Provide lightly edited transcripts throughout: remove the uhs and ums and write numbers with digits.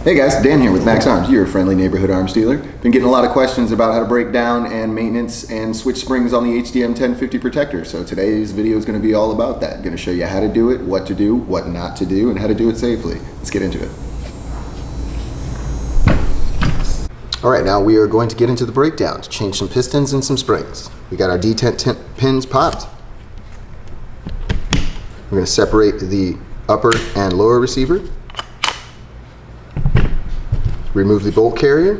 Hey guys, Dan here with Max Arms, your friendly neighborhood arms dealer. Been getting a lot of questions about how to break down and maintenance and switch springs on the HDM 1050 protector. So today's video is going to be all about that. I'm going to show you how to do it, what to do, what not to do, and how to do it safely. Let's get into it. Alright, now we are going to get into the breakdown to change some pistons and some springs. We got our detent pins popped. We're going to separate the upper and lower receiver. Remove the bolt carrier.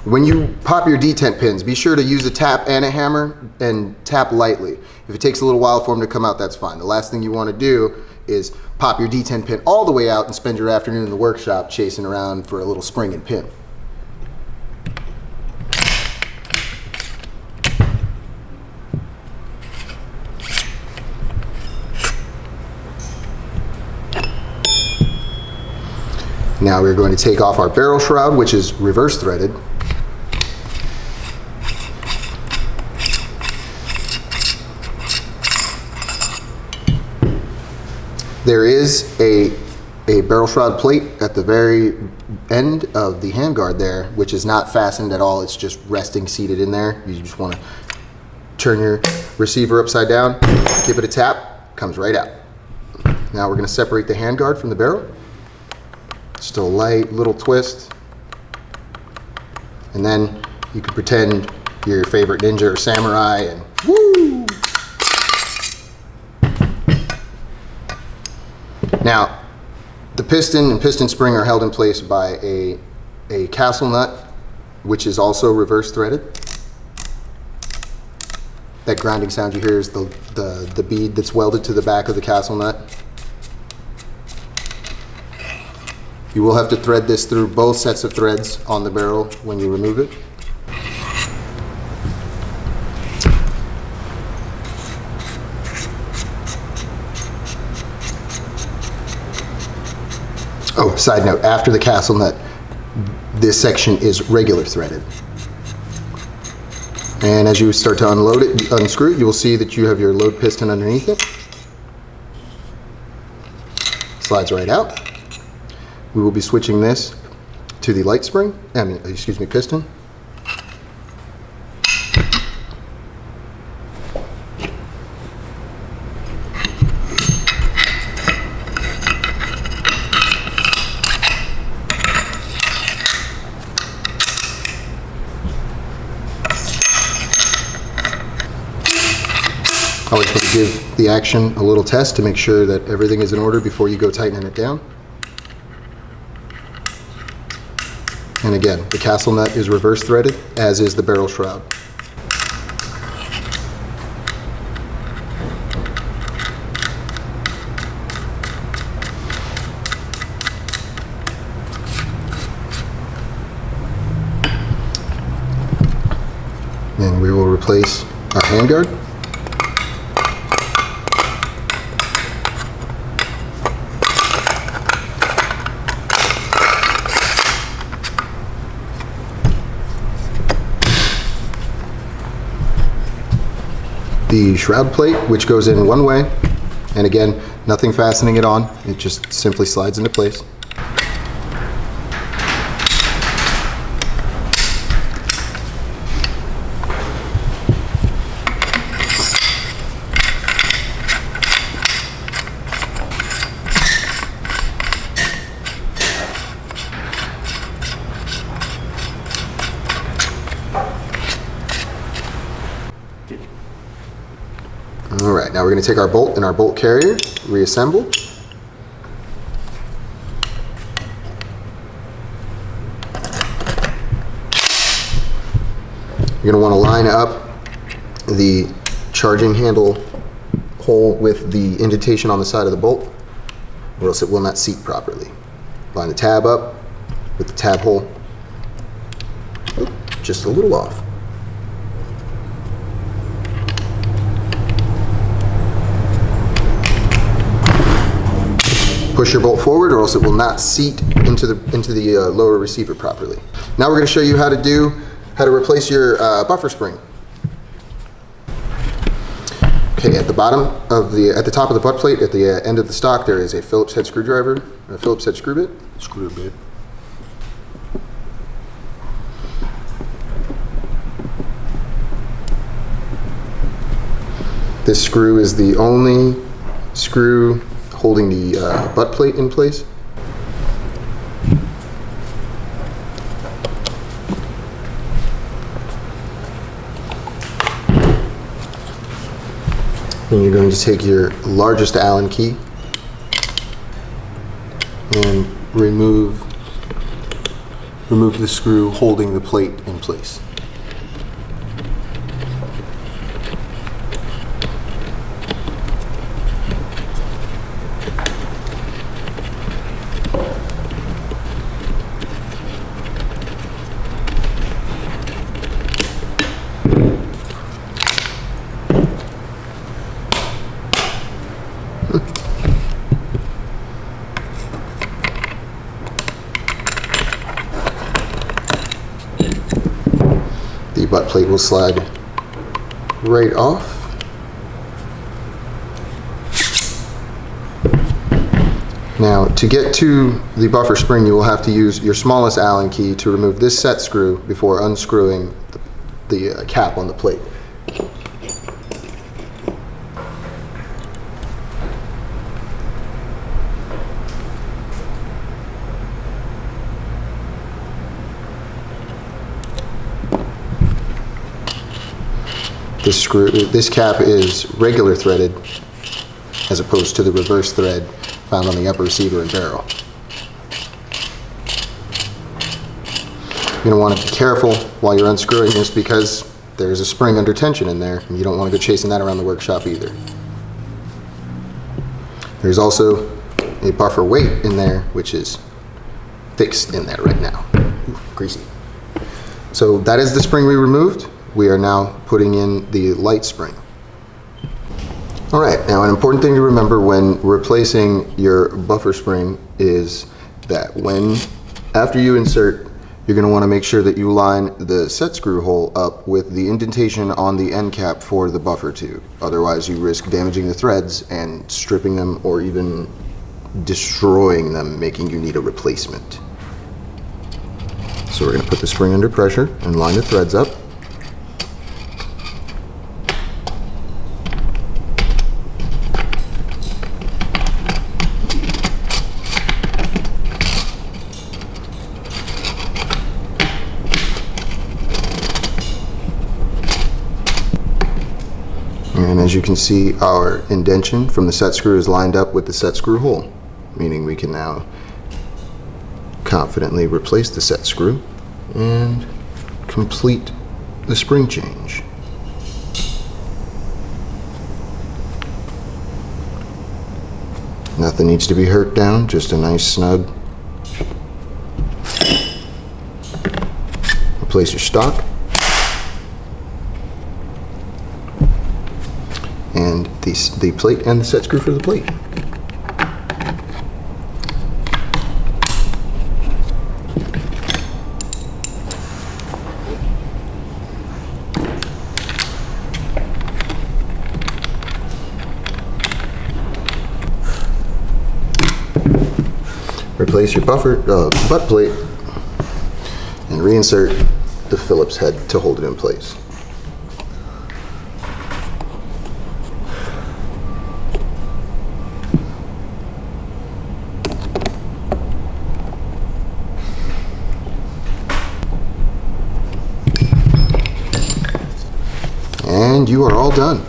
When you pop your detent pins, be sure to use a tap and a hammer and tap lightly. If it takes a little while for them to come out, that's fine. The last thing you want to do is pop your detent pin all the way out and spend your afternoon in the workshop chasing around for a little spring and pin. Now we're going to take off our barrel shroud, which is reverse threaded. There is a barrel shroud plate at the very end of the handguard there, which is not fastened at all. It's just resting seated in there. You just want to turn your receiver upside down, give it a tap, comes right out. Now we're going to separate the handguard from the barrel. Just a light little twist, and then you can pretend you're your favorite ninja or samurai and woo! Now, the piston and piston spring are held in place by a castle nut, which is also reverse threaded. That grinding sound you hear is the bead that's welded to the back of the castle nut. You will have to thread this through both sets of threads on the barrel when you remove it. Oh, side note, after the castle nut, this section is regular threaded. And as you start to unload it, unscrew it, you will see that you have your load piston underneath it. Slides right out. We will be switching this to the light spring, piston. Always want to give the action a little test to make sure that everything is in order before you go tightening it down. And again, the castle nut is reverse threaded, as is the barrel shroud. Then we will replace our handguard. The shroud plate, which goes in one way, and again, nothing fastening it on, it just simply slides into place. Alright, now we're going to take our bolt and our bolt carrier, reassemble. You're going to want to line up the charging handle hole with the indentation on the side of the bolt, or else it will not seat properly. Line the tab up with the tab hole just a little off. Push your bolt forward, or else it will not seat into the lower receiver properly. Now we're going to show you how to replace your buffer spring. Okay, at the top of the butt plate, at the end of the stock, there is a Phillips head screwdriver, a Phillips head screw bit. This screw is the only screw holding the butt plate in place. And you're going to take your largest Allen key and remove the screw holding the plate in place. The butt plate will slide right off. Now, to get to the buffer spring, you will have to use your smallest Allen key to remove this set screw before unscrewing the cap on the plate. This cap is regular threaded as opposed to the reverse thread found on the upper receiver and barrel. You're going to want to be careful while you're unscrewing this because there's a spring under tension in there and you don't want to go chasing that around the workshop either. There's also a buffer weight in there which is fixed in there right now. Ooh, greasy. So that is the spring we removed. We are now putting in the light spring. All right, now an important thing to remember when replacing your buffer spring is that after you insert, you're going to want to make sure that you line the set screw hole up with the indentation on the end cap for the buffer tube. Otherwise, you risk damaging the threads and stripping them or even destroying them, making you need a replacement. So we're going to put the spring under pressure and line the threads up. And as you can see, our indentation from the set screw is lined up with the set screw hole, meaning we can now confidently replace the set screw and complete the spring change. Nothing needs to be hurt down, just a nice snug. Replace your stock. And the plate and the set screw for the plate. Replace your butt plate and reinsert the Phillips head to hold it in place. And you are all done.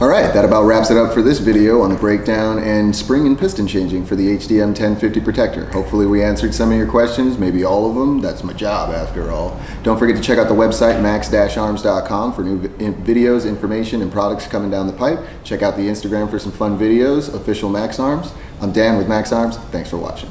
Alright, that about wraps it up for this video on the breakdown and spring and piston changing for the HDM 1050 protector. Hopefully we answered some of your questions, maybe all of them. That's my job after all. Don't forget to check out the website max-arms.com for new videos, information, and products coming down the pipe. Check out the Instagram for some fun videos, official Max Arms. I'm Dan with Max Arms. Thanks for watching.